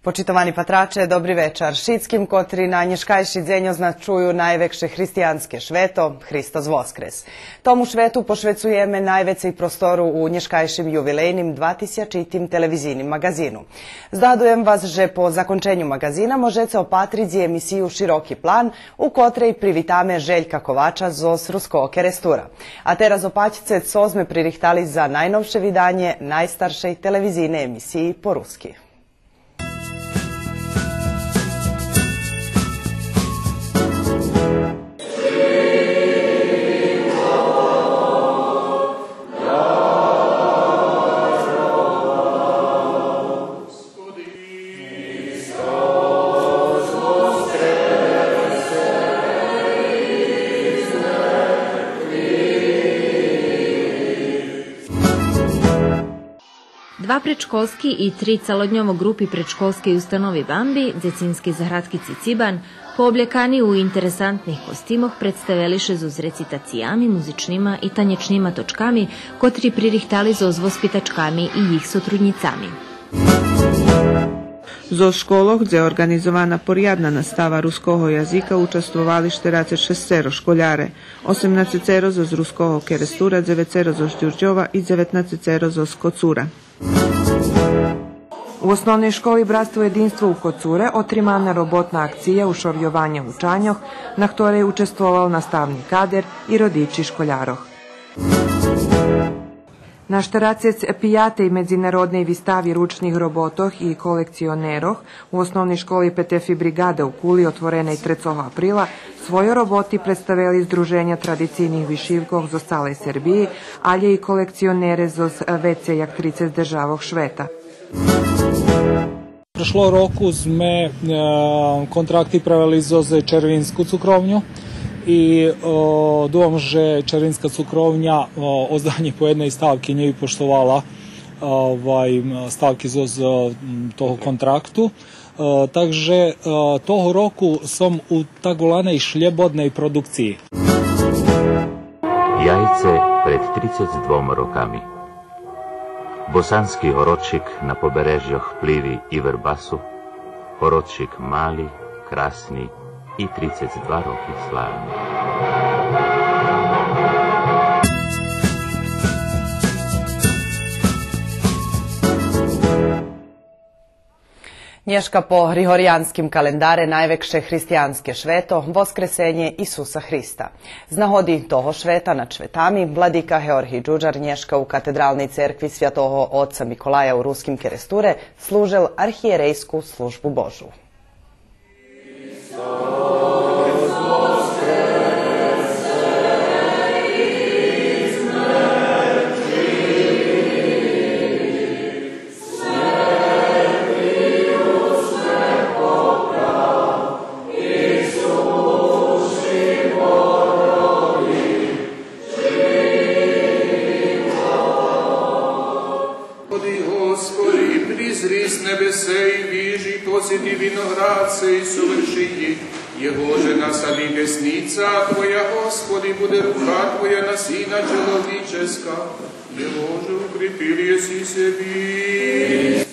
Почитовани патраче, добри вечер. Шитским котри на nješkajši dzenj označuju najvekše hristijanske šveto, Hristos Voskres. Tomu švetu pošvecujeme najvecej prostoru u nješkajšim jubilejnim 2000 televizijnim magazinu. Zdadujem vas, že po zakončenju magazina možete opatridzi emisiju Široki plan, u kotrej privitame Željka Kovača zos Ruskого kerestura. A teraz opaćce sozme pririhtali za najnovše vidanje najstaršej televizijne emisiji po ruski. Dva predškolski i 3 celodnjovo grupi predškolske ustanovi Bambi, Dzecinski zahradki Ciciban, pooblekani u interesantnih kostimoh predstaveliše zoz recitacijami, muzičnima i tanječnima točkami, kotri pririhtali zoz vospitačkami i jih sotrudnicami. Zoz školoh, gdje je organizovana porjadna nastava ruskoho jazika, učestvovali 46 školjare, 18 zoz Ruskoho kerestura, 9 zoz Đurđova i 19 zoz Kocura. U osnovnoj školi Bratstvo jedinstvo u Kocure otrimana robotna akcija ušorjovanja učanjoh, na ktorej je učestvoval nastavni kader i rodiči školjaroh. Na 45. međunarodnej vistavi ručnih robotoh i kolekcioneroh u osnovnoj školi Petefi brigade u Kuli, otvorenoj 3. aprila, svoje roboti predstavili Združenja tradicijnih višivkov z ostale Srbiji, ali i kolekcionere zoz vecej jak 30 državoh Šveta. Prošlo roku sme kontrakty pravili zoz Červinsku cukrovnju i dúfam, že Červinská cukrovňa ozdanie po jednej stavki nie vypoštovala stavky z toho kontraktu. Takže toho roku som u takvolanej šljebodnej produkciji. Jajce pred 32 rokami. Bosanski horočik na poberežjoh Plivi i Vrbasu, horočik mali, krasni i 32 roky slávny. Nješka po grigorijanskim kalendare najvekše hristijanske šveto, voskresenje Isusa Hrista. Znahodi toho šveta nad švetami, vladika Georgij Đuđar Nješka u katedralnej cerkvi Svjatoho Oca Mikolaja u Ruskim keresture služel arhijerejsku službu Božu. Посети виноградце и соверши его же насади десница Твоя, Господи, буде рука Твоя на Сына человеческа, его же укрепил еси себе.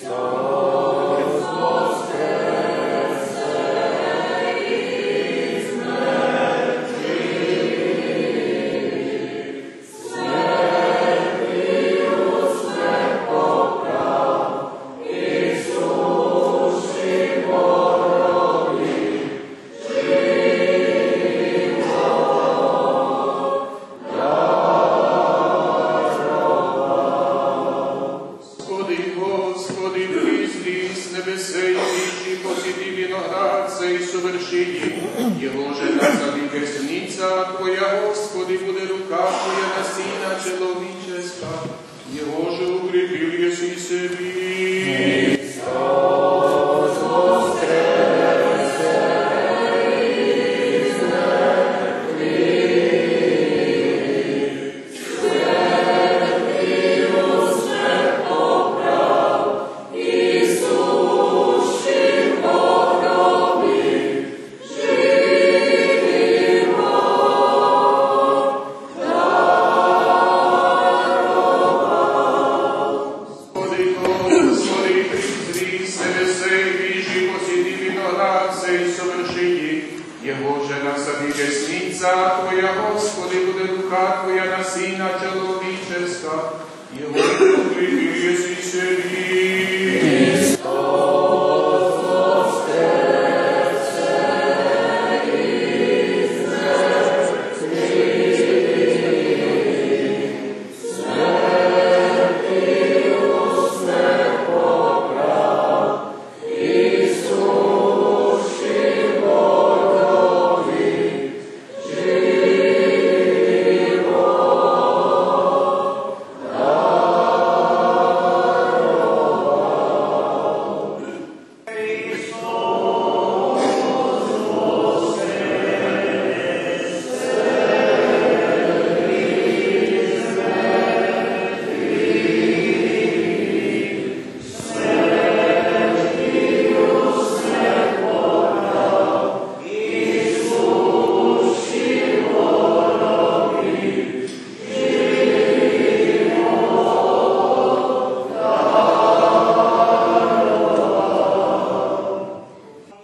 desnica Tvoja, Gospodi, bude ruka Tvoja na Sina človečeska, Jeho priprijezi sebi.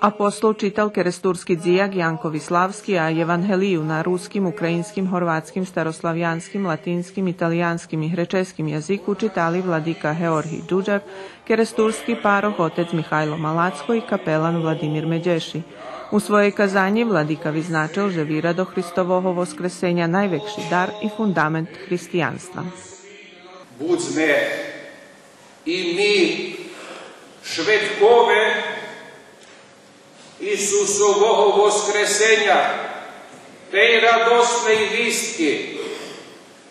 Apostol čital keresturski dzijak Janko Vislavski, a evanheliju na ruskim, ukrajinskim, horvatskim, staroslavijanskim, latinskim, italijanskim i hrečeskim jeziku čitali vladika Georgij Đuđak, keresturski paroh otec Mihajlo Malacko i kapelan Vladimir Međeši. U svojej kazanji vladika vyznačil, že víra do Hristovoho voskresenja najväčší dar i fundament hristijanstva. Buďme i my švedkove Isusovog voskresenja, tej radosnej vistki,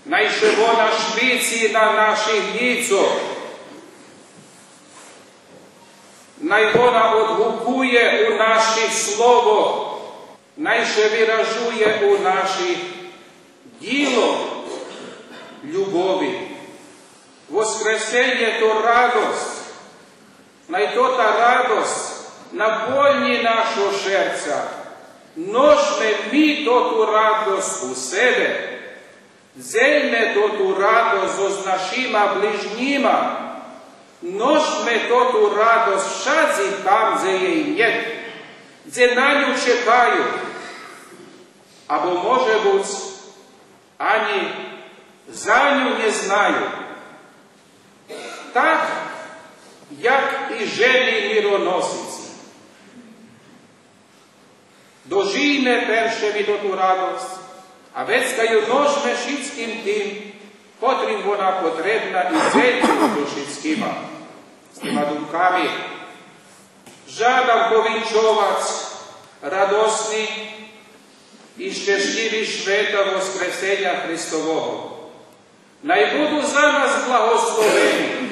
najše ona švici na naših djicov, naj ona odhukuje u naših slovo, najše vyražuje u naših djelo ljubovi. Voskresenje to radost, naj to ta radost napoljni našo šerca, nošme mi to tu radost u sebe, zeljme to tu radost s našima bližnjima, nošme to tu radost šadzi tam, gdje je im jed, gdje na nju čekaju, abo može buc, ani za nju ne znaju. Tak, jak i ženi mironosici. Doživime perše mi do tu radost, a već kad ju nožme šitskim tim, potrim ona potrebna i zeljju do šitskima. S tima dunkami žadam povinčovac, radosni i ščešljivi šveta voskresenja Hristovog. Naj budu za nas blagosloveni,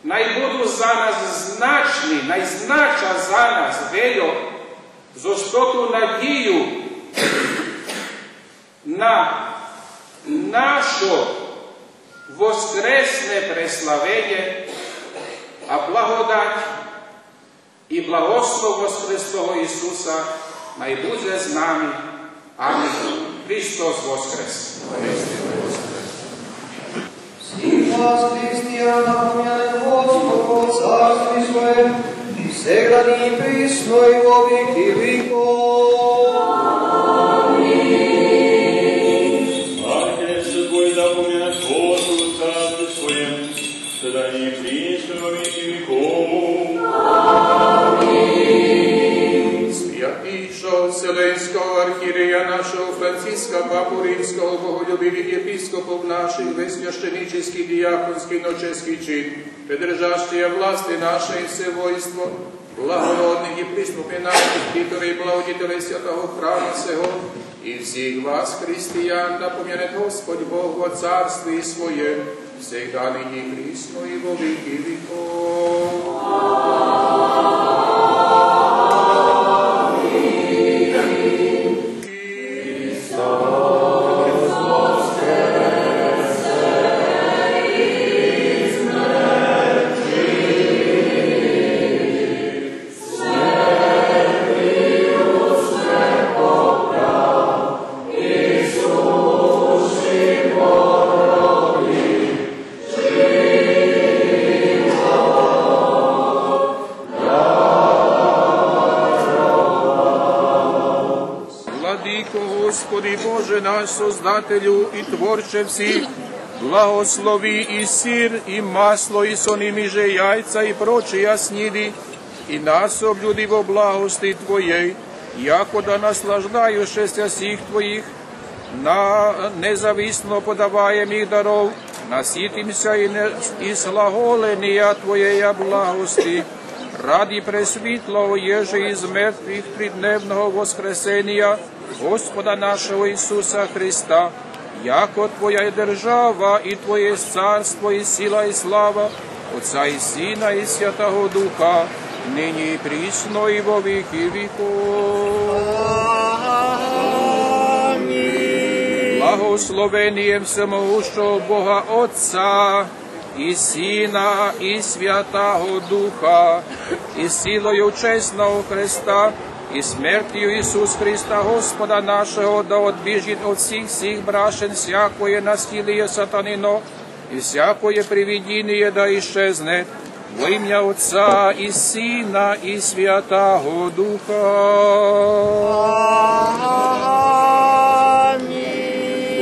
naj budu za nas značni, naj znača za nas veljo, zostotu nadiju na našo voskresne preslavenje, a blagodat i blagoslov voskreslog Isusa naj bude z nami. Amin. Hristos voskres. Svih vas, hристияна, помянем Господу, царстве Своем, и всегда и присно и во веки веков. Аминь. Отец Твой да помянет Господу, царстве Своем, всегда и присно и во веки веков. Аминь. Святейшего Вселенского архиерея нашего Франциска, Папу Римского, боголюбивых епископов наших, весь священнический, диаконский, ноческий чин, придержащие власти нашей все войство, благородных и преступленных титулей благодетелей святого храма сего, и всех вас, христиан, да помянет Господь Бог во царстве Своем, всегда ныне присно и во веки веков. Gospodi Bože naš Sozdatelju i Tvorče vsih, blagoslovi i sir, i maslo, i sonimiže jajca, i pročija snidi, i nas obljudi vo blagosti Tvojej, jako da naslaždaju šestja svih Tvojih, na nezavisno podavajem ih darov, nasitim se i slaholenija Tvojeja blagosti, radi presvitlo ježe iz mrtvih tridnevnog voskresenija, Gospoda našего Isusa Hrista, jako Tvoja je država i Tvoje carstvo i sila i slava, Otca i Sina i Svjatago Duha, nyní prísno i vo vieky vekov. Blahoslovenijem samoušťou Boha Otca i Syna i Svjatago Duha i silою čestnou Hrista i smrtiju Isus Hrista Gospoda našeho, da odbježit od svih brašen всякое насилие сатанino и всякое привидение да исчезне, во имя Отца и Сына и Святаго Духа.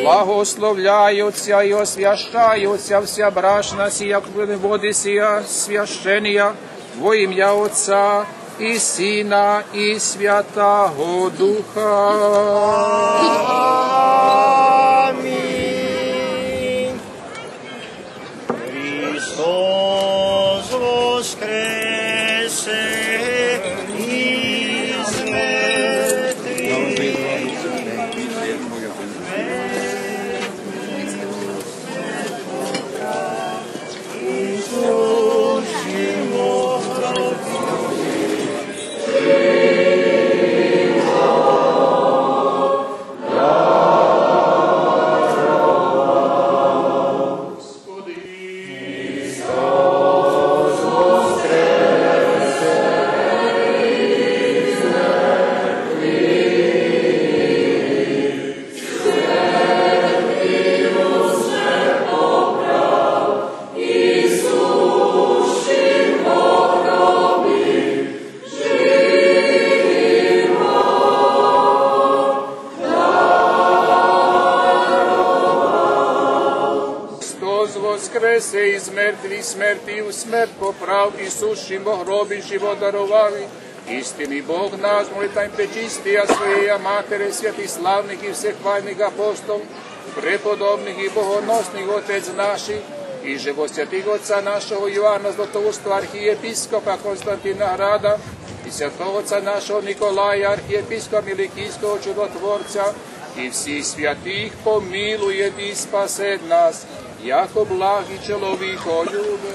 Благословляются и освящаются вся брашна сия воды сия священия во имя Отца и Сына и Святаго Духа. Аминь. Христос воскресе из мертвых. Воскресе из мертвых смертью смерть поправ, Иисусшим Бог гроби живот даровави. Истинный Бог наш, молитваем пречистия Своей Матери, святых славных и всех хвальных апостолов, преподобных и богоносных Отец наших, и живо святых Отца нашего Иоанна Златоуста, архиепископа Константина Града, и святого Отца нашего Николая, архиепископа Миликийского чудотворца, и всех святых помилует и спасет нас, яко благий человеколюбец.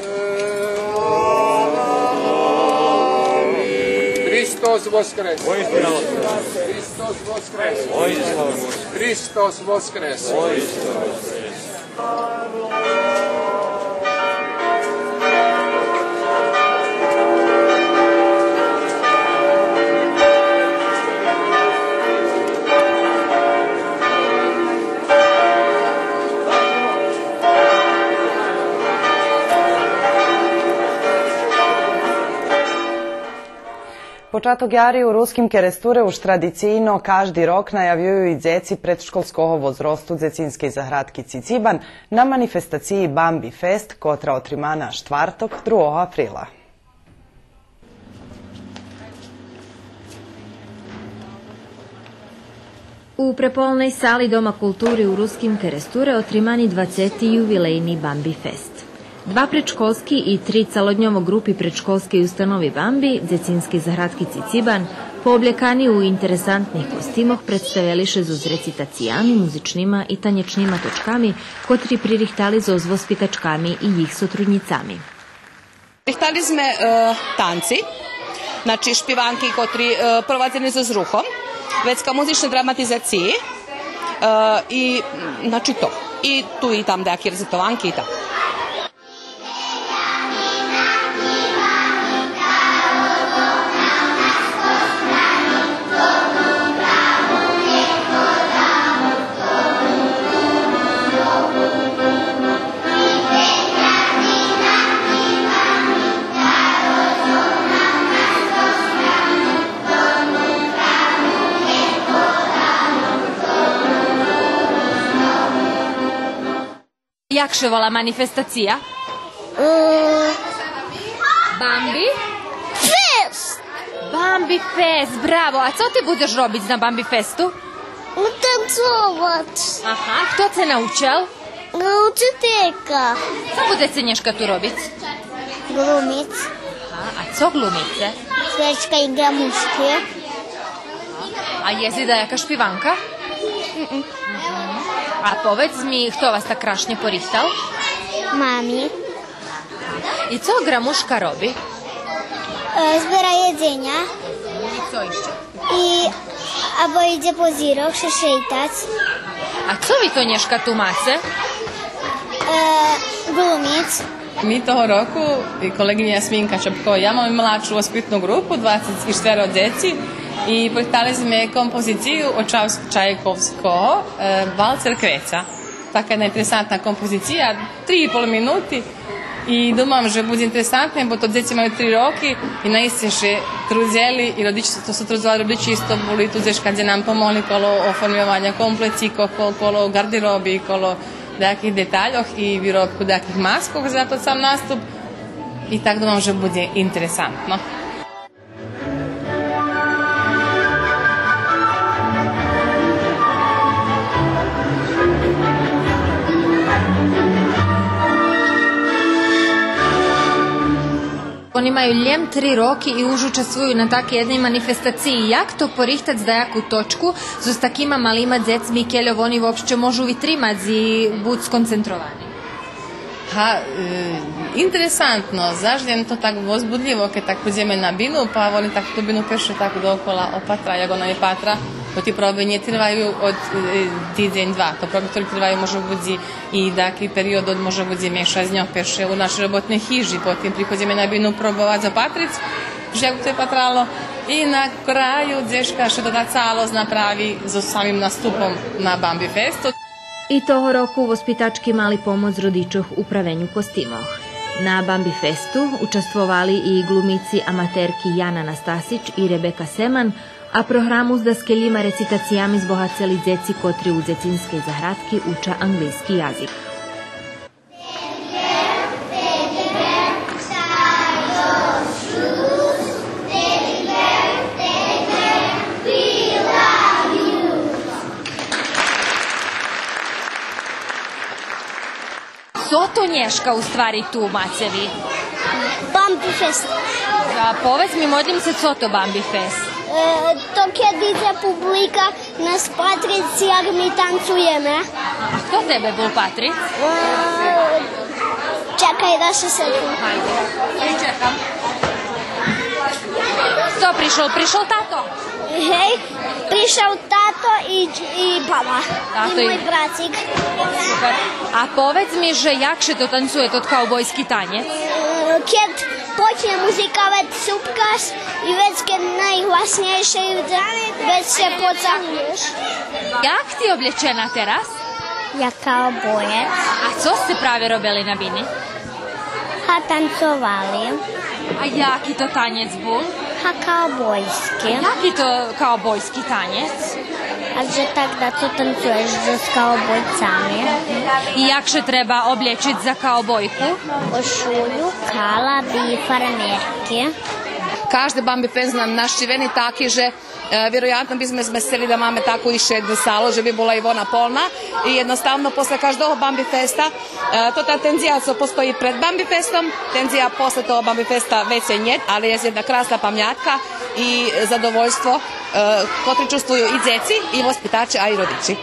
Христос воскрес! Христос воскрес! Христос воскрес! Početak jari u ruskim keresture už tradicijno každý rok najavljuju i djeci predškolskого возрасту Dzecinskej zahradki Ciciban na manifestaciji Bambi Fest, kotra otrimana štvartok 2. aprila. U prepolnej sali Doma kulturi u ruskim keresture otrimani 20. jubilejni Bambi Fest. 2 predškolski i 3 celodnjovo grupi predškolske ustanovi Bambi, Dzecinskej zahradki Ciciban, pooblekani u interesantnih kostimoh predstaveliše z recitacijami, muzičnima i tanječnima točkami, kotri pririhtali z ozvospitačkami i jih sotrudnicami. Rihtali sme tanci, znači špivanki, kotri provadzeni z zruhom, vecka muzične dramatizaciji i znači to. I tu i tam dejaki recitovanki i tako. Jak še vola manifestacija? Bambi? Fest! Bambi Fest, bravo. A co ty budeš robić na Bambi Festu? Tancovat. Aha, kto te naučil? Učiteljka. Co budete Nješka tu robić? Glumic. A co glumice? Svečka igra muške. A jezi da jaka špivanka? A povedz mi, kto vas tak krašnje porihtal? Mami. I co gramuška robi? Zbiera jedzenia. I co jeszcze? Albo idzie po zirok, się szejtać. A co vi to Nješka tu mace? Glumic. Mi toho roku, koleginja Jasminka Čapko, ja imam mlaču ospitnu grupu, 24 djeci, i projektali smo kompoziciju od Čajkovskog, Valcer Kreca. Taka jedna interesantna kompozicija, 3,5 minuti, i думам, že bude interesantne, bo to djeci imaju 3 roki i naiste še trudjeli i rodiči, to su trudjeli rodiči isto boli tu dješ kad je nam pomogli kolo oformljavanja kompleci, kolo garderobi, kolo nejakých detaljoh i výrobku nejakých maskov za to sam nastup i tak думам, že bude interesantno. Oni imaju ljem 3 roki i už učestvuju na takej jednej manifestaciji. Jak to porihtať za jakú točku so s takýma malýma dzecmi, keľov oni uopšte môžu vytrimať i buď skoncentrovani? Interesantno, zašto je to tak возбудljivo, keď tak pođeme na binu, pa oni tak tu binu peše tako dookola opatra, jak ona je patra, to ti probe nie trvajú od týdzeň, dva. To probe, ktoré trvajú, može budzi i taký period od može budzi mješa z njom peše u našoj robotnej hiži, potom prihodíme na binu probovať zapatric, že to je patralo i na kraju dješka še to calo napravi so samim nastupom na Bambi Festu. I toho roku vaspitački mali pomoć rodičoh u pravenju kostimoh. Na Bambi Festu učestvovali i glumici amaterki Jana Nastasić i Rebeka Seman, a programu s daskeljima recitacijami zbohaceli djeci kotri u Djecinskej zahradki uča anglijski jazik. Co to Nješka u stvari tu macevi? Bambi Fest. Povedz mi, modlim se, co to Bambi Fest? To kad ide publika nas patrici, jak mi tancujeme. A kto tebe bol patric? Čakaj da se setim. Hajde, čekam. Kto prišel? Prišel tato? Hej, prišel tato i baba. Tato I moj bracik. Super. A povedz mi, že jakše to tancuje, to kaubojski tanjec? Kad počne muzika, već supkaš i već kad najglasnejše već se pocahuješ. Jak ti oblečena teraz? Ja kao bojec. A co ste prave robili na bini? Ha tancovali. A jaki to tanjec bol? Ha kaubojski. Jaki to kaubojski tanjec? A že tak da to tancuješ s kaubojcami. I jakše treba oblečiti za kaubojku? Košulju, kalabi i farmerke. Každe Bambi Fest nam našiveni taki, že vjerojatno bi sme zmesili da máme takú iše jednu salu, že bi bola Ivona polna i jednostavno posle každého Bambi Festa to ta tenzija co postoji pred Bambi Festom, tenzija posle toho Bambi Festa već je njet, ali je jedna krasna pamljatka i zadovoljstvo kotri čustvuju i djeci i vaspitači, a i rodiči.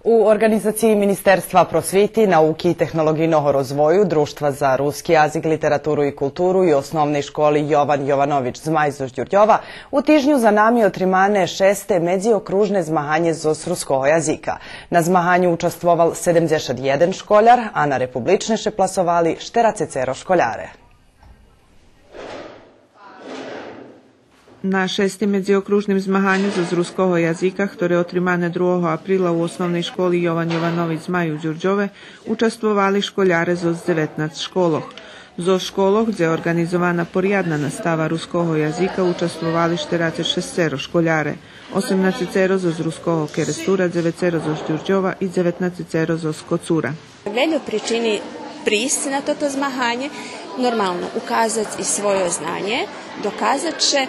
U organizaciji Ministerstva prosviti, nauki i tehnologijnog rozvoju, Društva za ruski jazik, literaturu i kulturu i osnovnej školi Jovan Jovanović Zmajzo Đurđova u tižnju za nami otrimane 6. medziokružne zmahanje z ruskого jazika. Na zmahanju učestvoval 71 školjar, a na republične še plasovali 40 školjare. Na 6. medziokružnim zmahanju z ruskого jazika, ktoré otrimane 2. aprila u osnovnej školi Jovan Jovanović Zmaju Đurđove, učestvovali školjare z 19 školoh. Z školoh, gdje je organizovana porjadna nastava ruskого jazika, učestvovali 46 školjare, 18 z ruskого Kerestura, 9 z Đurđova i 19 z Kocura. Veljo pričini prist na toto zmahanje, normalno ukazati i svoje znanje, dokazat će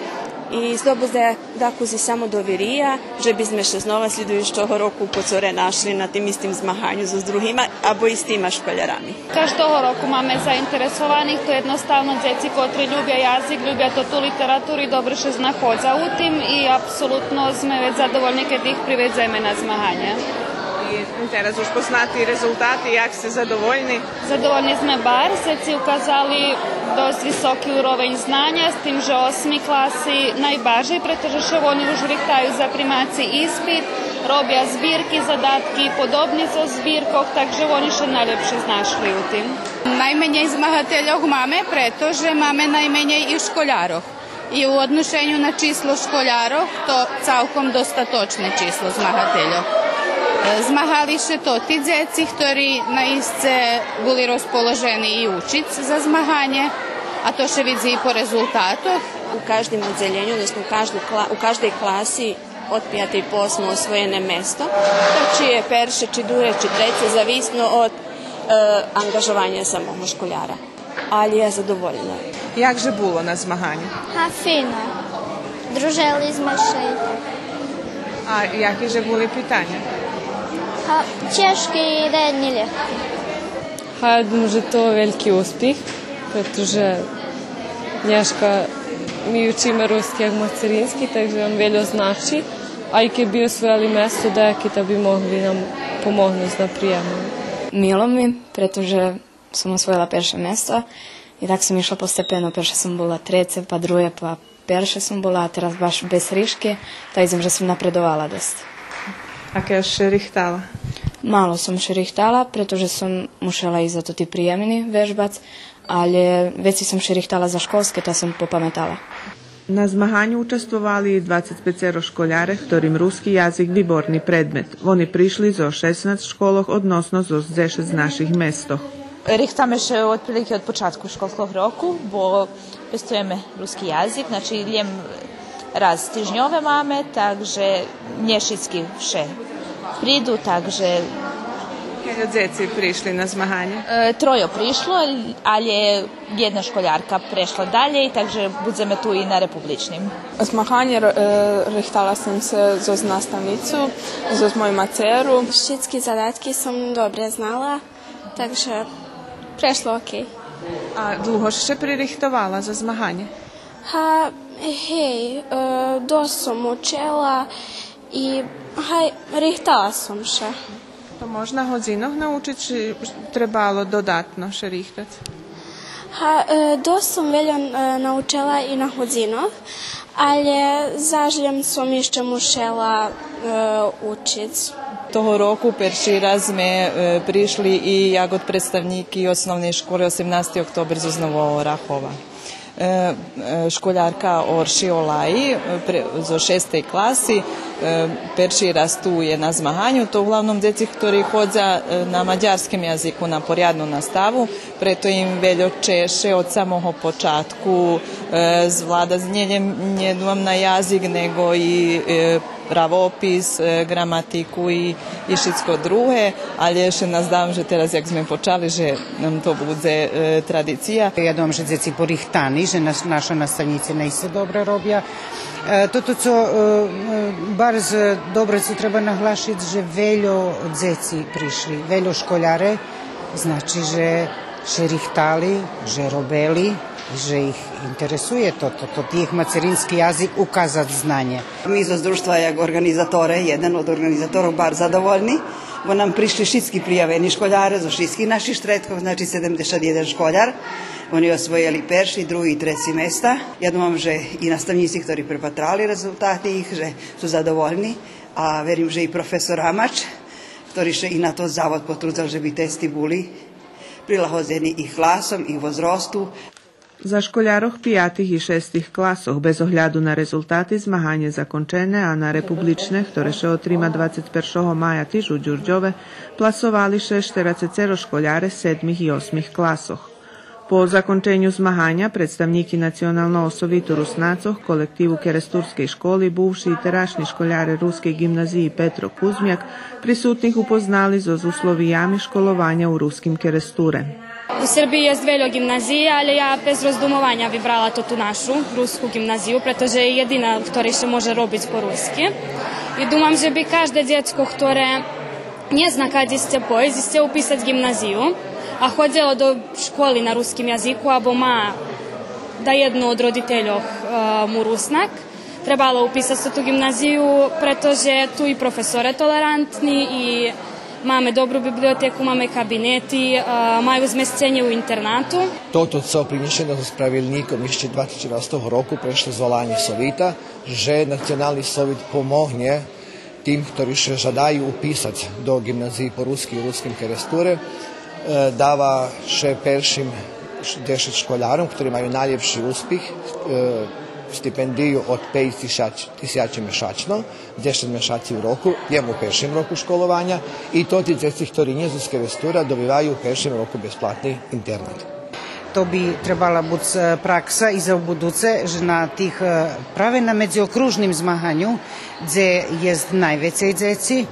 i zdobuzde dakuzi samo dovirija, že by sme še znova sljedujućeg roku Kocore našli na tim istim zmahanju z druhima, abo i s tima školjarami. Každého roku máme zainteresovaných, to jednostavno djeci kotri ljubja jazik, ljubja to tu literaturu i dobro še znahodza u tim i apsolutno sme već zadovoljni kad ih privedzeme na zmahanje. Teraz už poznati rezultati, jak ste zadovoljni? Zadovoljni sme bar, seci ukazali dost visoki urovenj znanja, s tim že 8. klasi najbarže, pretože še oni už rihtaju za primaci ispit, robja zbirki, zadatki podobni za zbirkog, takže oni še najlepše znašli u tim. Najmenje zmahateljog máme, pretože máme najmenje i školjarov. I u odnošenju na číslo školjarov to celkom dostatočne číslo zmahateljov. Zmahali še to ti djeci, ktorí naistce boli raspoloženi i učić za zmahanje, a to še vidzi i po rezultatu. U každem odzeljenju, odnosno u každej klasi od 5. po 8. osvojene mesto, či je perše, či dure, či trece, zavisno od angažovanja samog školjara. Ali je zadovoljna. Jak že було на змаганні? Fino. Družili sme še. A jakie že були питання? Češki i redni lehki. Ja думаю, že to je veliki uspjeh, pretože Nješka mi učíme ruski jak materinski, takže on veljo znači, a i kad bi osvojali mesto deki, da bi mogli nam pomognuti na prijemu. Milo mi, pretože som osvojila perše mesto i tak sam išla postepeno, perše sam bola trece, pa druje, pa perše sam bola, a teraz baš bez riške, taj znam, že sam napredovala dosta. A keď še rihtala? Malo som še rihtala, pretože som musela i za to ti prijemni vežbac, ali već sam še rihtala za školske, to sam popametala. Na zmahanju učestvovali 25 školjare, ktorým ruski jazik výborný predmet. Oni prišli zo 16 školoh, odnosno zo 10 z naših mestoh. Rihtame še otprilike od počatku školskog roku, bo testujeme ruski jazik, znači ljem raz tižnjove máme, takže nješicky vše pridu, takže... Koľko djeci prišli na zmahanje? Trojo prišlo, ali je jedna školjarka prešla dalje, takže budeme tu i na republičnim. Zmahanje rihtala sam se za nastavnicu, za moju maceru. Všetky zadatky som dobre znala, takže prešlo okej. A dlho še pririhtovala za zmahanje? Hej, dosť som učila i rihtala som še. To možna hodzinah naučiť, či trebalo dodatno še rihtať? Dosť som veľa naučila i na hodzinoh, ale zažljem som ešte musela učiť. Toho roku perši raz sme prišli i jak od predstavníky osnovnej školy 18. oktober z Nového Orachova. Školjarka Orši Olaji zo 6. klasi perši raz tu je na zmahanju, to uglavnom djeci ktorí hodza na mađarskim jaziku na porjadnu nastavu, preto im veljo češe od samoho počatku zvlada nie dvom na jazik, nego i pravopis, gramatiku i všetko druhé, ale ešte nás dám, že teraz, jak sme počali, že nam to bude tradicija. Ja dom, že djeci porihtani, že naša nastavnici nejse dobro robja. Toto, co bardzo dobro co treba naglašiti, že veljo djeci prišli, veljo školjare, znači, že še rihtali, že robeli, že ih interesuje to tih materinski jazik ukazati znanje. Mi iz društva jak organizatore, jedan od organizatorov bar zadovoljni, bo nam prišli všetky prijavení školáre zo všetkých našich štretkov, znači 71 školar. Oni osvojili prvi, drugi i treći mesta. Ja думам, že i nastavnici, ktorí prepatrali rezultati ih, že su zadovoljni, a verim, že i profesor Amač, ktorý še i na to zavod potrudzal, že by testi boli prilagodzeni i klasom, i возрасту. За школярох 5 и 6 класох, без огляду на резултати, змагання закончене, а на републічне, ktoré ще отрима 21 maja tižu Đurđove, plasovali še 40 školjare 7 i 8 klasох. Po zakončenju zmaganja, predstavniki nacionalno osovitu Rusnacoh, kolektivu Keresturske školi, buvši i terašnji školjare Ruske gimnaziji Petro Kuzmjak, prisutnih upoznali z uslovijami školovanja u ruskim Keresture. U Srbiji je veľa gimnazije, ali ja bez rozdumovanja vybrala to tu našu, rusku gimnaziju, pretože je jedina, ktorá še može robiť po rusky. I думам, že by každé djecko, ktoré ne zna kad ste pojezi, ste upisať gimnaziju, a hodilo do školy na ruskim jaziku, abo má da jedno od roditeľov mu Rusnak, trebalo upisati tu gimnaziju, pretože tu i profesore tolerantni i máme добру библиотеку, máme kabineti, majú zmestenie u internatu. Toto co принесено с правильником еще 2014 roku prešlo zvolanie Sovita, že nacionalni Sovit pomogne tým, ktorí še žadajú upisať do gimnaziji po ruski i ruskim Keresture, dava še peršim 10 školjarom, ktorí majú najlepší úspіх, stipendiju od 5.000 mešačno, 10 mešaci u roku, jemu u peršim roku školovanja, i to ti djeci, ktorí nie z Kerestura, dobivaju u peršim roku besplatni internet. To bi trebala biti praksa i za buduce, že na tih prave na medziokružnim zmahanju, gdje je najvecej djeci,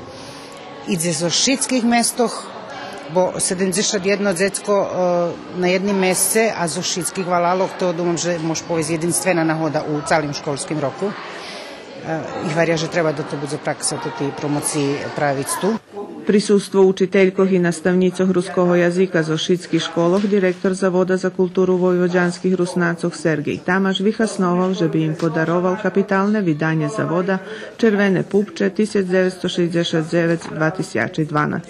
i gdje zo všetkých mestoch, bo 71 djecko na jednim mesece, a zo všetkých valalog, to думам, že može povesti jedinstvena nahoda u calim školskim roku. I varja, že treba da to bude praksa do ti promociji pravic tu. Prisustvo učiteljkoh i nastavnicoh ruskoho jazika zo šitskih školoh, direktor Zavoda za kulturu vojvođanskih Rusnacoh Sergej Tamaš vyhasnoval, že bi im podaroval kapitalne vydanje Zavoda Červene pupče 1969-2012.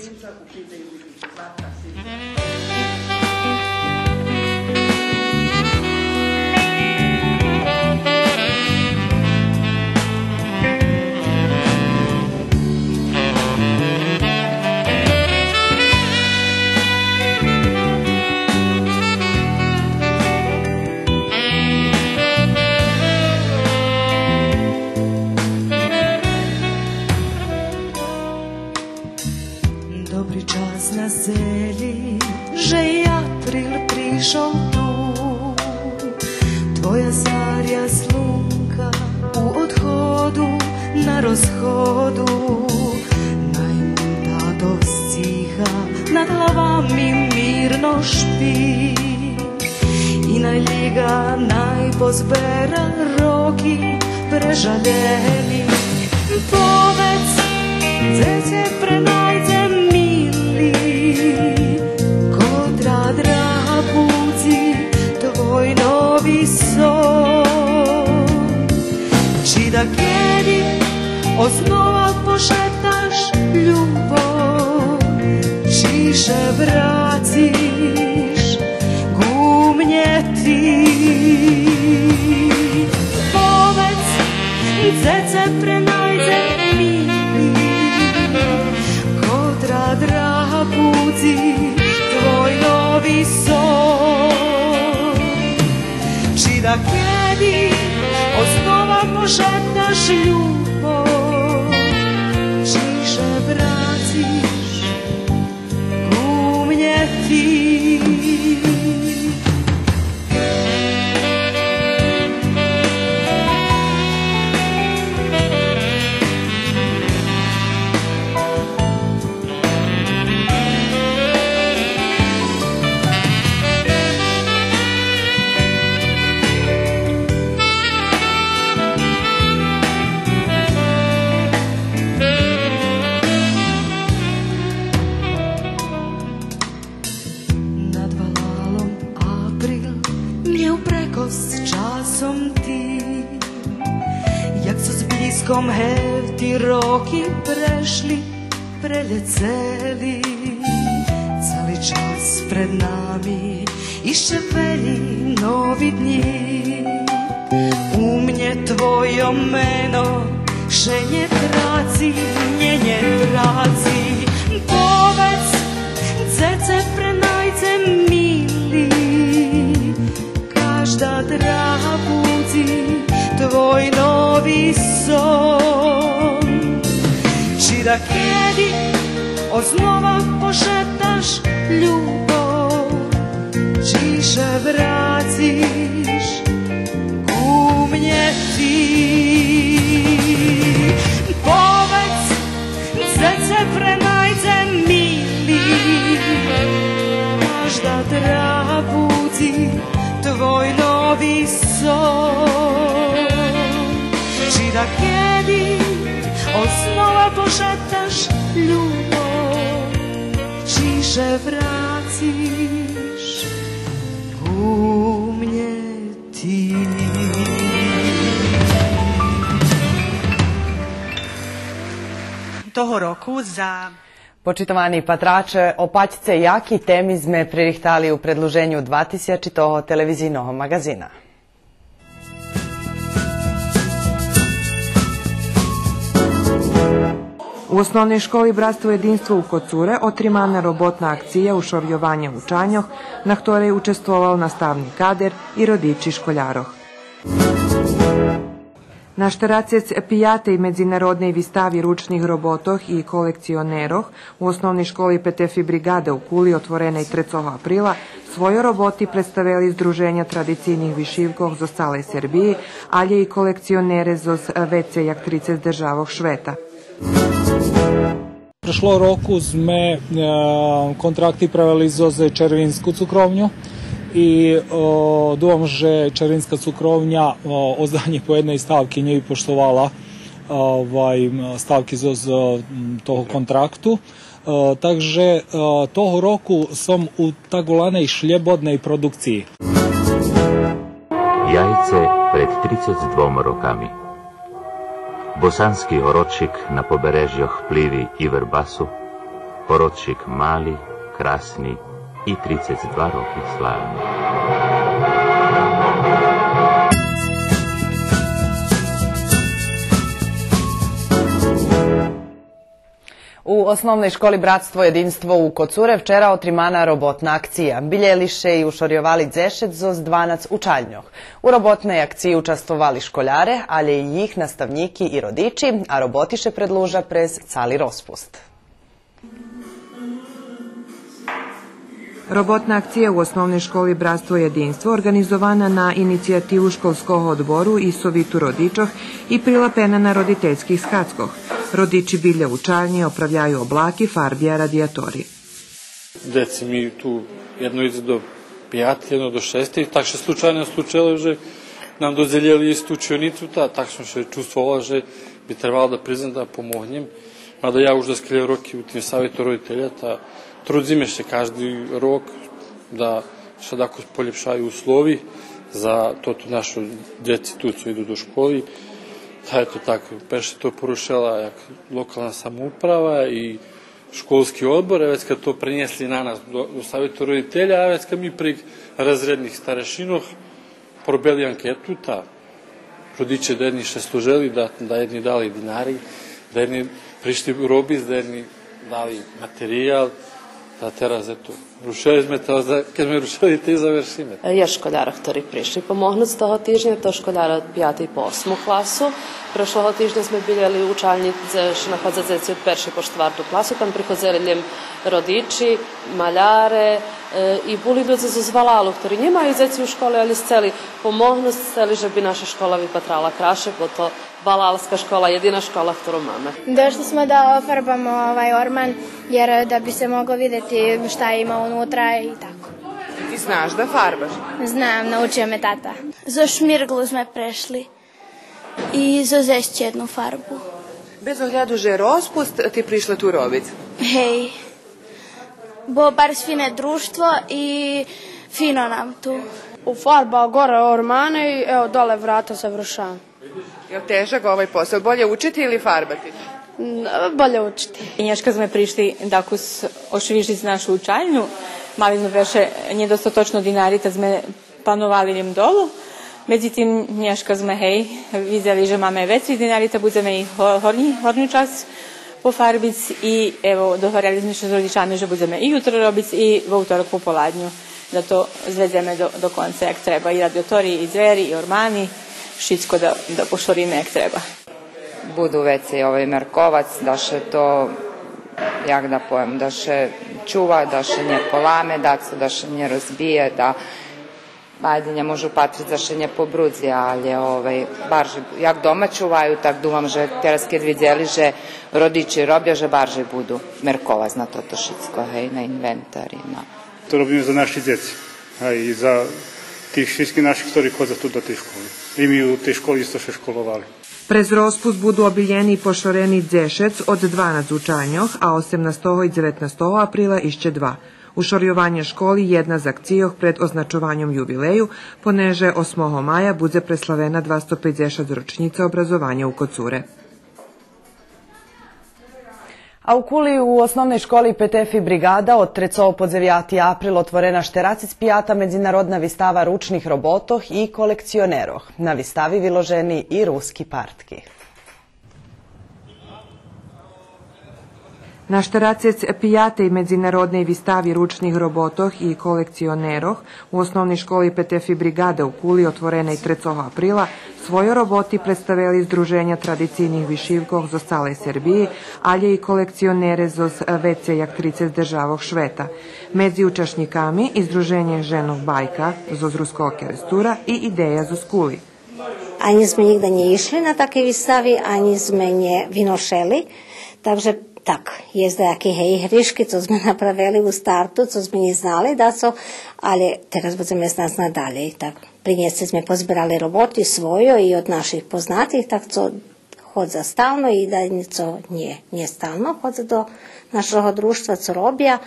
Tvoja zarja slunka u odhodu na rozhodu, najmundado stiha nad hlavami mirno špi i najliga najpozbera roki prežaljeni. Povec, djece prenajde mili, kodra draha budzi tvoj novi son. Či da kjedi osnova pošetaš ljubov, čiše vraciš gumnjeti. Povec, djece prenajde mili, kodra draha budzi tvoj novi son. Či da kjedi osnova pošetaš ljubov, čiše vraciš gumnjeti. Hevti roki prešli preljeceli, cali čas pred nami iščepeli novi dni. U mnje tvojo meno, šenje traci, njenje traci. Povec, cece prenajce mili, každa draga budi tvoj novi son. Či da kjedi oznova pošetaš ljubov, čiše vraciš ku mnje ti. Povec, cece prenajce mili, každa draga budi tvoj novi son. Či da kjedi osnova pošetaš ljubov, čiše vraciš ku mnje ti. Toho roku za... Почитувани патраче, опаќце јаки теми сме пририхтали у предложењу 20 телевизијного магазина. U osnovnoj školi Bratstvo jedinstvo u Kocure otrimana robotna akcija ušorjovanja učanjoh, na ktorej je učestvoval nastavni kader i rodiči školjaroh. Na štaracec pijate i međunarodnej vistavi ručnih robotoh i kolekcioneroh u osnovnoj školi Petefi brigade u Kuli otvorenoj 3. aprila svoje roboti predstavili Združenja tradicijnih višivkov zo cale Srbiji, ali i kolekcionere zo vece jak 30 državov Šveta. Prošlo roku sme kontrakty pravili zo Červinsku cukrovnju i dúfam, že Červinská cukrovňa ozdanie po jednej stavke nie poštovala stavky z toho kontraktu. Takže toho roku som u takvolanej šljebodnej produkciji. Jajce pred 32 rokami. Bosanski horočik na poberežjoh Plivi i Vrbasu, horočik mali, krasni i 32 roky slávny. U osnovnoj školi Bratstvo jedinstvo u Kocure včera otrimana robotna akcija. Biljeliše i ušorjovali dzešet zoz 12 učaljnjoh. U robotnej akciji učestvovali školjare, ali i njih nastavniki i rodiči, a robotiše predluža prez cali rospust. Robotna akcija u osnovnoj školi Bratstvo jedinstvo organizovana na inicijativu školskog odboru i sovitu rodičoh i prilapena na roditeljskih skackoh. Rodiči bilje učalnje, opravljaju oblaki, farbija, radijatori. Deci mi tu jedno ide do 5, jedno do 6, tak še slučajno slučajno, že nam dozeljeli istu učionicu, tak sam še čustvovala, že bi trebalo da priznam da pomognem. Mada ja už da sklje roki u tim savjetu roditelja, trudzime še každi rok da še dako poljepšaju uslovi za to našu djeci tu co idu do školi. Eto tako, peše to porušila jak lokalna samouprava i školski odbor, već kad to prinjesli na nas do savjetu roditelja, a već kad mi pri razrednih starešinoh probeli anketu, rodiče da jedni še služeli, da jedni dali dinari, da jedni prišli u robis, da jedni dali materijal, da teraz, eto, rušili sme to, kad sme rušili, te završime. Je školjara, ktorí prišli pomohnúť z toho týždňa, to školjara od 5. po 8. klasu. Prošloho týždňa sme biljeli učalnice, što nachodza djeci od 1. po 4. klasu, tam prichodzeli rodiči, maljare i boli ľudzi zo Zvalalu, ktorí nemajú djeci u škole, ali chceli pomohnúť, chceli, že by naša škola vypatrala kraše, bo to Valalska škola, jedina škola, ktorú máme. Došli smo da ofarbamo ovaj orman, jer da bi se moglo vidjeti šta ima unutra i tako. Ti znaš da farbaš? Znam, naučio me tata. Za šmirglu smo prešli i za zešće jednu farbu. Bez ohľadu, že rozpust, ti prišla tu robiť? Hej, bo bar fine društvo i fino nam tu. U farba gore ormane i evo dole vrata završavam. Je li težak ovaj posao? Bolje učiti ili farbati? Bolje učiti. Dneska sme prišli da osviežiť našu učaljnu. Mali sme veše nedostatočno dinari, tak sme plánovali idem dolu. Međutim, dneska sme vidjeli, že máme veći dinari, tak budeme i hornju časť pofarbiť i evo, dohorjali sme s rodičami, že budeme i jutro robiť i vo utorok popoladnju, da to zvedeme do konca jak treba. I radiatori, i dveri, i ormani, všetko da pošoríme jak treba. Budu veći merkovac, da še to, jak da pojem, da še čuva, da še nje polame, da še nje rozbije, da ajde nje možu patriti, da še nje pobrudzi, ali barže, jak doma čuvaju, tak dumam, že teraz kad vidjeli, že rodiči robja, že barže budu merkovac na toto šitsko, na inventarima. To robíme za naši djeci, i za tih všetkých naših, ktorí chodzia tu do tej školy. I mi u tej školi isto še školovali. Prez rozpust budu obiljeni i pošoreni dzešec od 12 učanjoh, a 18. i 19. aprila išće 2. U šorjovanje školi jedna z akcijoh pred označovanjem jubileju, poneže 8. maja bude preslavena 250 ročnica obrazovanja u Kocure. A u Kuli u osnovnoj školi PTF brigada od 3. po 9. april otvorena šteracic pijata međunarodna vistava ručnih robotoh i kolekcioneroh. Na vistavi viloženi i ruski partki. Na šteracec pijate i međunarodnej vistavi ručnih robotoh i kolekcioneroh u osnovnoj školi PTF brigada u Kuli otvorenoj 3. aprila svoje roboti predstavili Združenja tradicijnih višivkov z ostale Srbiji, ali i kolekcionere z vece jak 30 državoh Šveta. Medzi učašnikami i Združenje ženov bajka z ruskog kerestura i ideja z Kuli. Ani sme nikda nie išli na také výstavy, ani sme nie vynošeli, takže tak, je nejaké hrišky, co sme napravili u startu, co sme neznali da su, ali teraz budeme znať nadalje. Tak, priniesli sme pozbirali roboti svojo i od naših poznatih, tak co hodza stalno i da co nije stalno hodza do našeg društva, co robja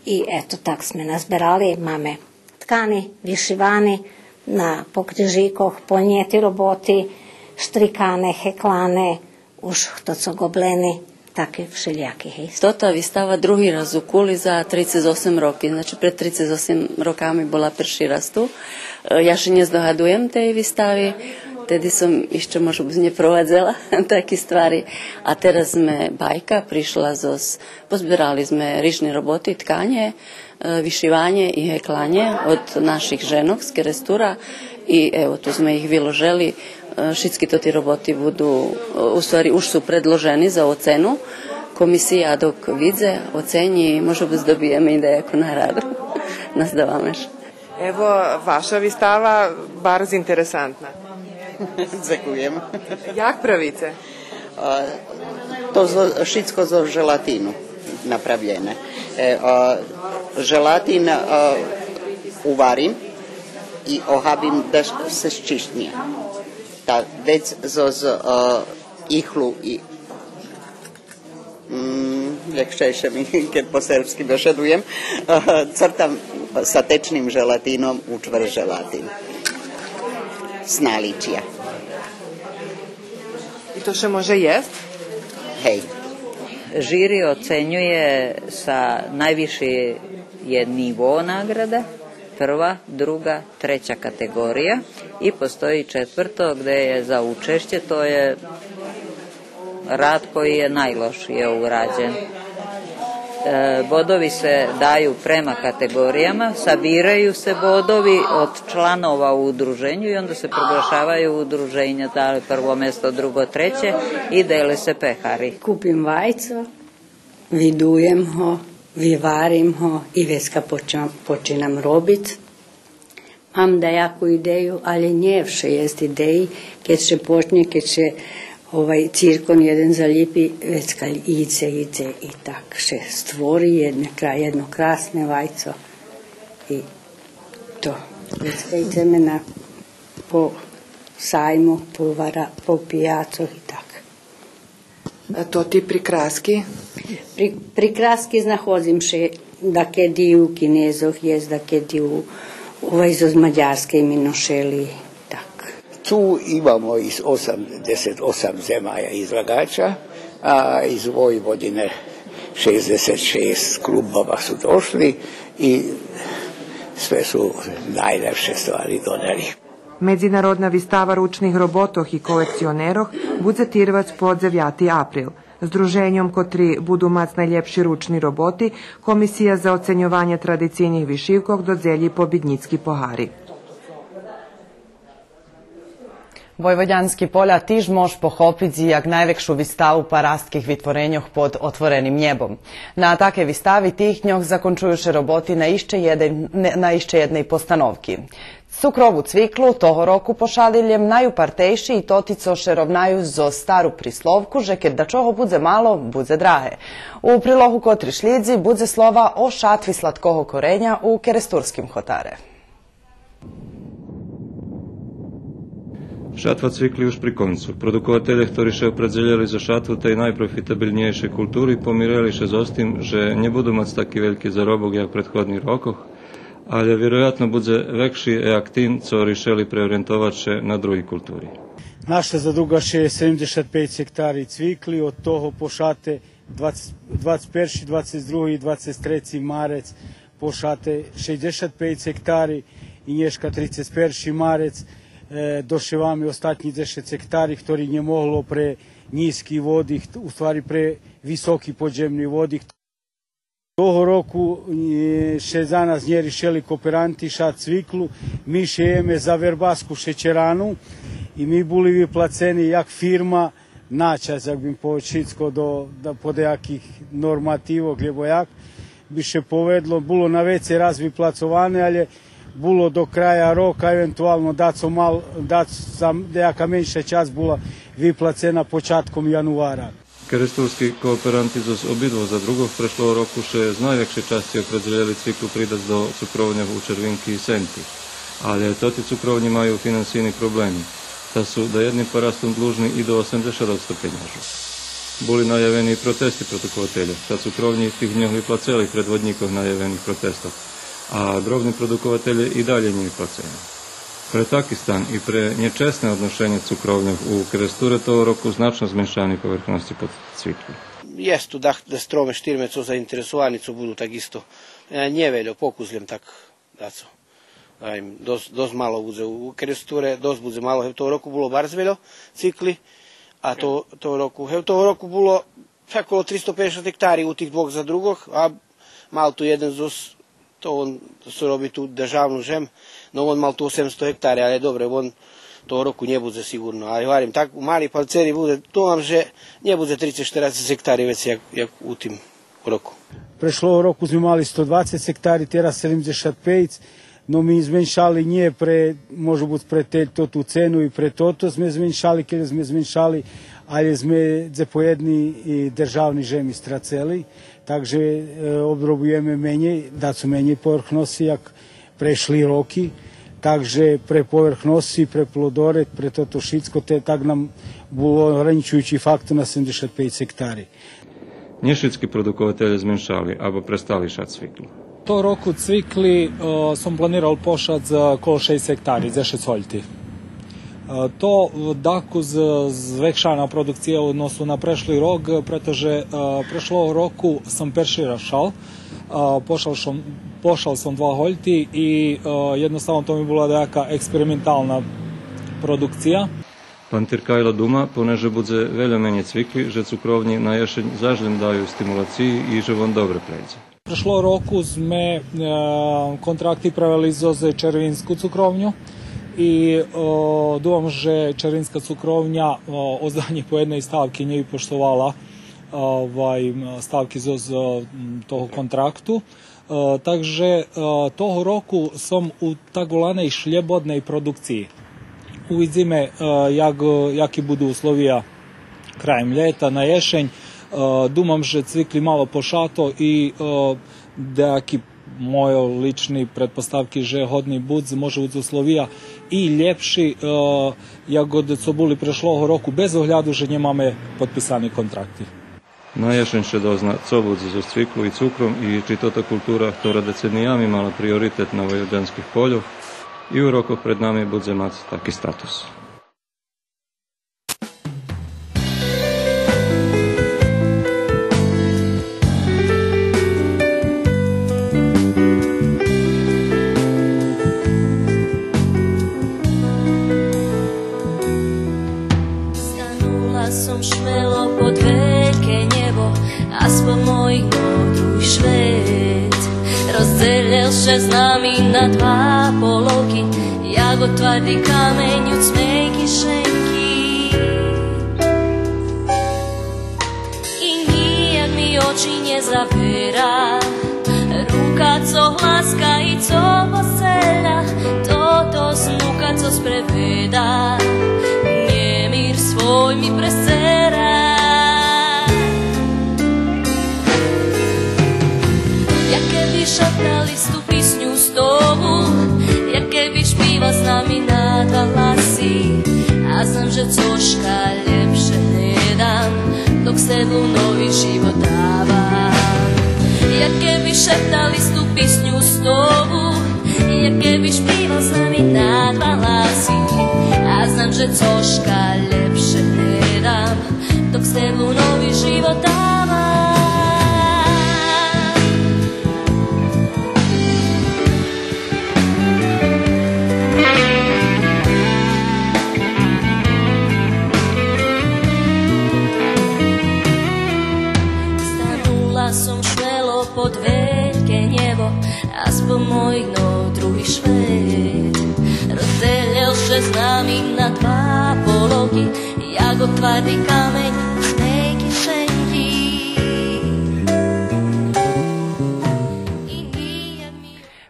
i eto tak sme nazberali, máme tkani, višivani, na pokrižikoh, ponijeti roboti, štrikane, heklane, už to co gobleni, také všelijakých. Toto výstava druhý raz u Kuli za 38 roky. Znači pred 38 rokami bola prvý raz tu. Ja še nezdohadujem tej výstavy, tedy som ešte možno neprovádzala také stvari. A teraz sme bajka prišla pozbierali sme rižné roboty, tkanie, vyšivanie i heklanie od našich ženok z kerestura i evo tu sme ich vyložili. Všetky to ti roboti budu, u stvari už su predloženi za ocenu. Komisija dok vidze, ocenji, možda dobijeme idejako nagradu. Nas da vameš. Evo, vaša výstava bar interesantna. Zekujem. Jak pravice? To všetko zo želatinu napravljene. Želatin uvarim i ohabim da se ščištnije. Ta vec zoz ihlu i ljekšejše mi, kad po srpski došadujem, crtam sa tečnim želatinom u čvrst želatin. S naličija. I to še može jest? Hej. Žiri ocenjuje sa najviši je nivo nagrada, prva, druga, treća kategorija i postoji četvrto gde je za učešće, to je rad koji je najlošije urađen. Bodovi se daju prema kategorijama, sabiraju se bodovi od članova u udruženju i onda se proglašavaju udruženja, dali prvo mjesto, drugo, treće i dele se pehari. Kupim vajco, vidujem ho, vyvarim ho i već kad počinam robit. Mam da jaku ideju, ali njevše jest ideji, kad će počne, kad će cirkon jeden zalipi, već kad ice i tak še stvori jedno krasne vajco i to. Već kad ideme po sajmu, po pijacu i tak. A to ti prikraski? Prikraski znahodzim še, da kedi u Kinezoh jest, da kedi u z Mađarske mi nošeli, tak. Tu imamo iz 88 zemalja izlagača, a iz Vojvodine 66 klubova su došli i sve su najlepše stvari doneli. Međunarodna vistava ručnih robotoh i kolekcioneroh bude tirvac pod 9. april. Združenjom, kotri budu mac najljepši ručni roboti, Komisija za ocenjovanje tradicijnih višivkog dodzelji pobjednicki pohari. Vojvodjanski polja tiž mož pohopiti jak najvekšu vistavu parastkih vitvorenjoh pod otvorenim njebom. Na take vistavi tih njoh zakončujuše roboti na išće jednej postanovki. Cukrovu cviklu toho roku pošaliljem najupartejši i toticoše rovnaju zo staru prislovku, že kad da čoho budze malo, budze drahe. U prilohu kotri šlidzi budze slova o šatvi slatkoho korenja u Keresturskim hotare. Šatva cvikli už pri koncu. Produkovatelje, ktorí še opredzeljeli za šatvu tej najprofitabilnejšej kultúry, pomireli še s ostim, že nebudú mať taký veľký zarobok jak v predchodných rokoch, ale vjerojatno bude vekší jak tým, co rišeli preorientovať še na druhý kultúry. Naša zadruga še je 75 hektari cvikli, od toho pošate 21, 22 i 23 marec pošate 65 hektari i nješka 31 marec. Doševami ostatnji 10 hektari, ktorí nemohlo pre nízky vodih, u stvari pre visoki podzemni vodih. Toho roku še za nas nje rišeli kooperanti šat cviklu, mi šejeme za verbasku šećeranu i mi buli vyplaceni jak firma načas, jak bim počitsko do podejakih normativog, lebo jak bi še povedlo, bilo na vece raz vyplacovane, ali bilo do kraja roka, eventualno dat za nejaka menša čas bila vyplacena počatkom januara. Keresturski kooperanti z obidvo za drugog prešlog roku še z najvekše časti opredzeljeli cviklu pridac do cukrovnja u Červinki i Senti. Ali toti cukrovnji maju finansijni problemi, ta su da jednim parastom dlužni i do 80% penjažu. Boli najaveni protesti produkovatelja, ta cukrovnji tih njoh vyplaceli predvodnikov najavenih protestov, a drobni produkovatelje i dalje njih vyplaceni. Pre Pakistan i pre nečestne odnošenje cukrovnjov u Keresture toho roku značno zmenšani povrchnosti pod cvikli. Jestu da strome štirme, co zainteresovani, co budu tak isto njeveljo, pokuzljem tak, da co. Dost malo bude u Keresture, dost bude malo, toho roku bilo barzveljo cikli, a toho roku bilo okolo 350 hektari u tih dvog za drugog, a mal tu jeden zos, to on se robi tu državnu žem, no on mal tu 800 hektari, ali dobro, on toho roku ne bude sigurno. Ali varim, tak u mali parceli bude, to vam že ne bude 30-40 hektari već jak u tim roku. Prešlo roku smo imali 120 hektari, teraz 75, no mi zmenšali nje može biti pre tu cenu i pre toto sme zmenšali, kada sme zmenšali, ali sme zapojedni i državni žemi straceli, takže obrobujeme menje, da su menje povrchnosti jak prešli roki, takže pre povrchnosti, pre plodoret, pre toto šitsko, tak nam bilo ograničujući faktor na 75 hektari. Nješitski produkovatelje zmenšali, abo prestali šat cviklu. To roku cvikli sam planiral pošat za okolo 6 hektari, za 6 holjti. To daku zvekšana produkcija u odnosu na prešli rok, pretože prešlo roku sam perširašal, pošal sam 2 holjti i jednostavno to mi bila nejaka eksperimentalna produkcija. Pan Tirkajlo duma, poneže budze veljo menje cvikli, že cukrovnji na ješenj zažljem daju stimulaciji i že von dobre prejde. Prešlo roku sme kontrakti pravili za Červinsku cukrovnju i dúfam, že Červinska cukrovnja ozdanje po jednej stavki nije poštovala stavki z toho kontraktu. Takže toho roku som u tagolanej šljebodnej produkciji. Uvidíme, jaki budu uslovija krajem ljeta, na ješenj. Думам, že cvikli malo pošato i dejaki mojo lični pretpostavki, že hodni budz može uz uslovija i ljepši, jak god co boli prešloho roku, bez ohľadu, že nemáme podpisani kontrakti. Na ješenj še dozna, co budze zo cviklu i cukrom i či toto kultura, ktorá decenijami mala prioritet na vojvođanskih poljoh i u rokoh pred nami budze mať taký status. som šmelo pod veľké nebo, aspoň môj druhý švet. Rozdelil se s nami na dva poloky, jako tvrdý kameň od smej kišenky. I nijak mi oči nezavera, ruka co hlaska i co poselja, toto znuka co spreveda, nemír svoj mi presera. Šaptali tú písňu z toho, jak keby špíva s nami na dva hlasy. A znam, že coška lepšie nedám, dok sebou nový život dávam. Jak keby šaptali tú písňu z toho, jak keby špíva s nami na dva hlasy. A znam, že coška lepšie nedám, dok sebou nový život dávam. Som šmelo pod veľké nebo, aspoň môj druhý švet. Rozdelil se s nami na dva poloky, jako tvrdý kameň z tej kišenky.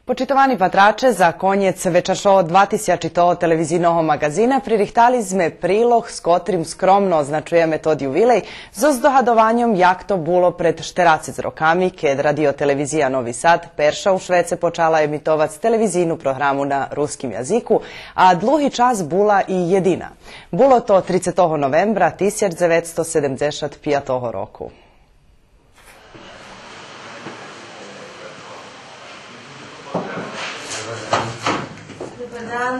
Почитувани патраче, за конец вечершого 2000-того телевизийного магазина пририхтали сме прилог с котрим скромно означуеме тод ювилей за здогадувањом як то було пред 40 роками, кед радиотелевизија Нови Сад перша у Швеце почала емитовац телевизийну програму на руским јазику, а длуги час була и једина. Було то 30 новембра 1975 року. Dan.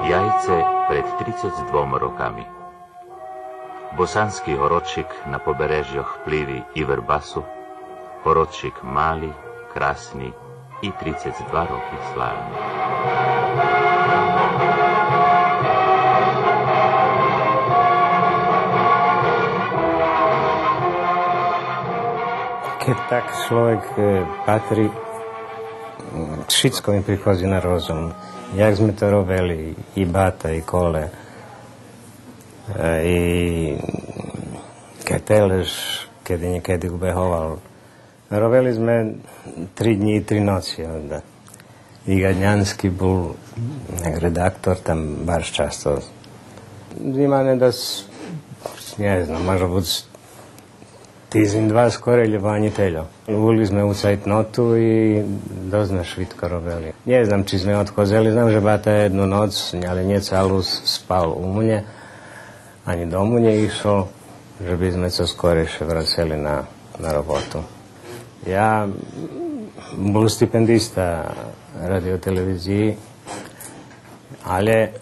Jajce pred 32 rokami. Bosanski horotšik na poberežjoh plivi i Vrbasu, horotšik mali, krasni i 32 roki slavni. Keď tak človek patrí, všetko mi prichádza na rozum. Jak sme to robili, i bata, i kole, i ketelež, kedy niekedy ubehoval. Robili sme 3 dní, 3 noci. Iga Ňanský bol redaktor, tam baš často. Zimane da, ne znam, možda bud týždeň, 2 skoro, lebo ani teľo. Uli sme u cajtnotu i dosť sme švitko robili. Nie znam, či sme odchozeli, znam, že bata jednu noc, ale nie celú spal u mne, ani do mne išao, že by sme sa skorejšie vraceli na robotu. Ja bol stipendista radioteleviziji, ale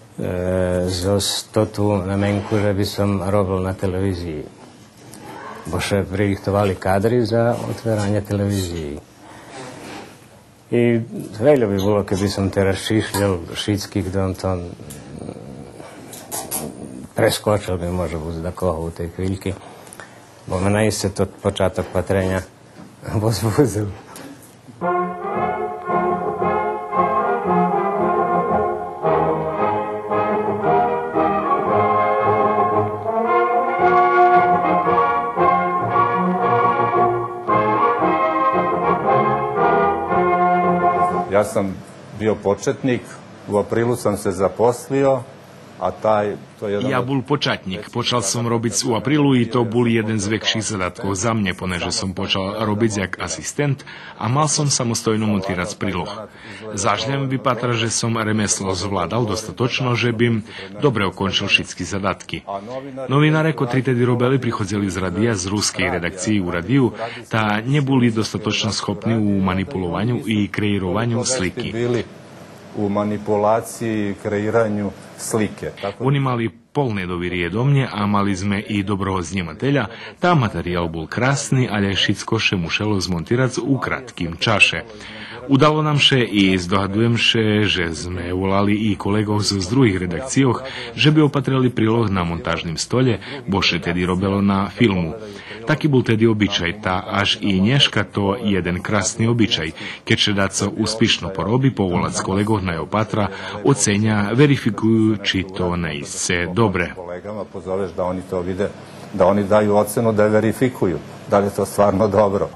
za tu namenku, že by som robil na televiziji. Bo še prihtovali kadri za otvaranje televiziji. I veľo by bolo, keby som teraz šišljal šitský, kde on to preskočil by možda uz da koho u tej chvíľky. Bo me naiste to počatok patrenja pozbuzil. Ja sam bio početnik, u aprilu sam se zaposlio, Ja bol počatník. Počal som robiť u aprílu i to bol jeden z väčších zadatkov za mne, poneže som počal robiť jak asistent a mal som samostojno montirať príloh. Zažľam vypatra, že som remeslo zvládal dostatočno, že bym dobre ukončil všetky zadatky. Novináre, ktorí tedy robili, prichodzili z radia, z ruskej redakcii u radiu, tá neboli dostatočno schopní u manipulovaniu i kreirovaniu sliky. U manipulaciji i kreiranju slike. Oni mali polné dovirie do mne a mali sme i dobrého snimatelja. Tá materiál bol krásny, ale všetko še mušelo zmontirať u kratkým čaše. Udalo nám še i zdohadujem še, že sme volali i kolegov z druhých redakcijoch, že by opatrili príloh na montážnym stole, bo še tedy robilo na filmu. Taký bol tedy obyčaj, tá až i dneška to jeden krásny obyčaj. Keď še daco úspišno porobí, povolať s kolegov na opatra, ocenia, verifikujú, či to neisce dobre. Kolegama pozoveš da oni to vide, da oni daju ocenu, da verifikuju, da li je to stvarno dobro.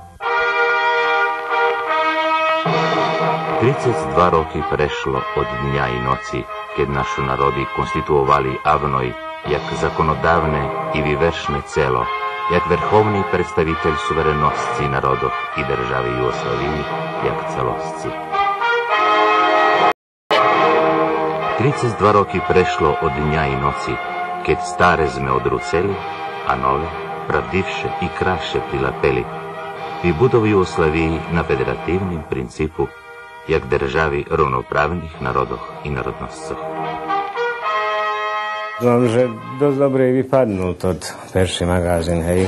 32 roky prešlo od dňa i noci, keď našu narodi konstituovali avnoj, jak zakonodavne i vyvršne celo, jak vrhovný predstaviteľ suverenosti narodov i državy Jugoslaviji, jak celosci. 32 roky prešlo od dňa i noci, keď stare sme odruceli, a nove, pravdivše i kraše prilapeli, vybudovi Jugoslaviji na federativnim principu, jak državi rovnopravnih narodov i narodnostcov. Znam, že dosť dobre vypadnul tot perší magazín, hej,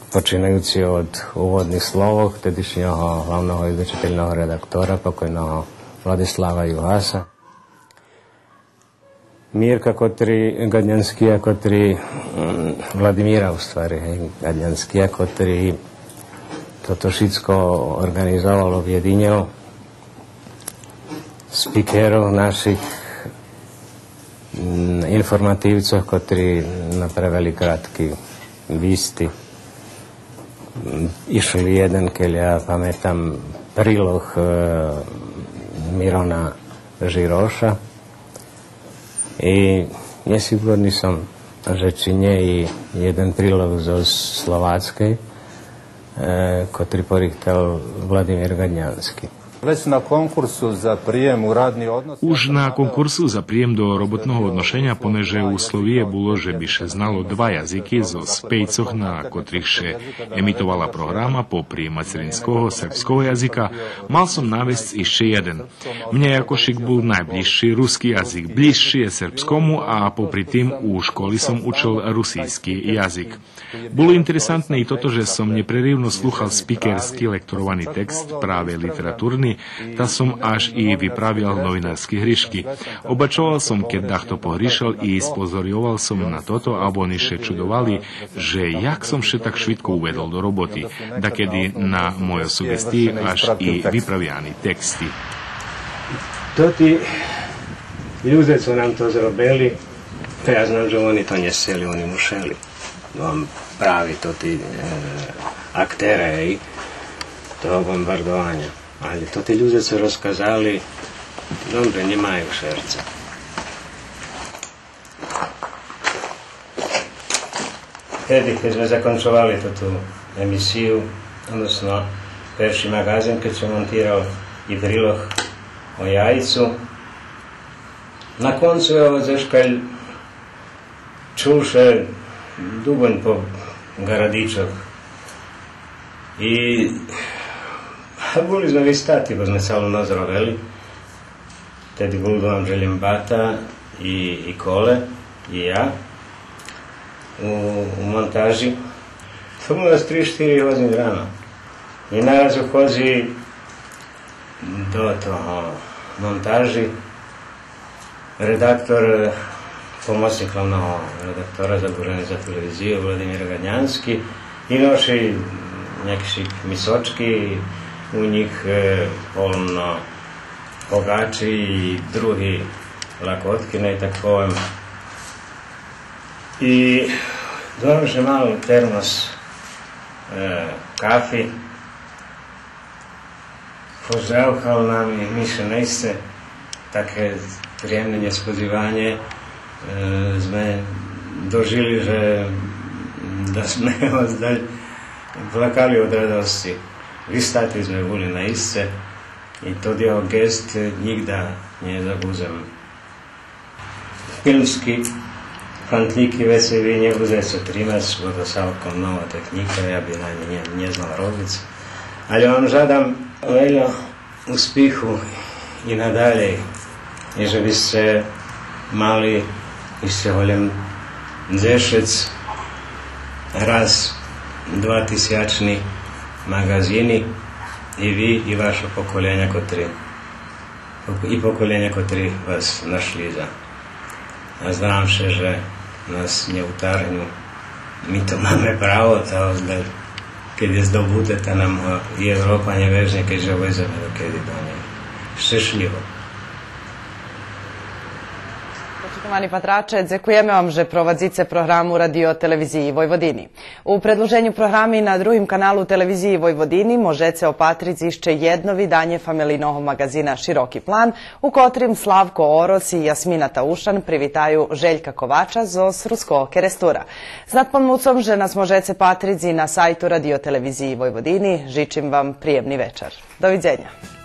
počínajúci od úvodných slovov tedišnjého hlavného izvjestiteľného redaktora, pokojného Vladislava Juhasa. Mirka Gadnjanskija, Vladimira u stvari, hej, Gadnjanskija, ktorý toto všetko organizoval, objedinil, spikerov našich informatívcov, ktorí napravili krátky výsty. Išli jeden, keď ja pamätám, príloh Mirona Žiroša i nesigurný som, že či nie jeden príloh zo Slováckej, ktorý porichtal Vladimír Gadnjanský. Već na konkursu za prijem u radni odnos... Už na konkursu za prijem do robotného odnošenja, poneže uslovije bolo, že by še znalo dva jazyky zo spejcoch, na kotrih še emitovala programa popri materinského srpského jazyka, mal som navesť ešte jeden. Mne jakošik bol najbližší ruský jazyk, bližší je srpskomu a popri tým u školi som učil rusijský jazyk. Bolo interesantné i toto, že som neprerivno sluchal spikerský lektorovaný text, práve literatúrny, tá som až i vypravil novinárske hryšky. Obačoval som, keď dachto pohryšal i spozorioval som na toto, a oni še čudovali, že jak som še tak švitko uvedol do roboty, dakedy na moje sugestii až i vypraviani teksti. Toti ľudia, co nám to zrobili, to ja znam, že oni to neseli, oni mušeli. Vám pravi toti aktérej toho bombardovania. Ali to ti ľudia su rozkazali, dobre, nemajú srca. Tedy, keď sme zakončovali túto emisiju, odnosno perší magazín, keď som montíral i príloh o jajcu, na koncu je ovo zeškalj čuše dugonj po garadičoch. I boli sme vystati, bo sme celú noc roveli. Tedy Guldovan Želimbata i Kole, i ja, u montáži. To bolo 3-4 hodiny ráno. I naraz uchodzi do toho montáži redaktor, pomocnik hlavného redaktora zadužený za televíziu Vladimír Gadnjanský, i noši nekšik misočky, u njih polno pogači i drugi lakotkine i takovem. I donoše malo termos kafi, pozdravkal nam i mi še nejste také príjemné nespodzívanie, sme dožili, že da sme ozdalj plakali od radosti. Vystati sme boli na isce i to jeho gest nikda nie zabudem. Filmski fantlíky veci vy nebude sa trimať, bo to celkom nová technika, ja by na ne neznal robiť. Ale vám žádam veľa úspěchu i nadalej, i že by ste mali ešte volem 10 raz 2000 magazini i vy, i vaše pokoljenja, kotri vas našli za. A znam še, že nas ne utarnju. Mi to máme pravo, keď je zdobudete nam i Evropa nevežne, keďže vojzeme do kedy do nej. Šešljivo. Poštovani patrače, dzekujeme vam že prowadzice programu Radio Televiziji Vojvodini. U predloženju programi na drugim kanalu Televiziji Vojvodini možete opatrić išće jedno vidanje familijnog magazina Široki plan, u kotrim Slavko Oros i Jasmina Taušan privitaju Željka Kovača zos Rusko kerestura. S nadpomnucom že nas možete patrici na sajtu Radio Televiziji Vojvodini. Žičim vam prijemni večer. Doviđenja.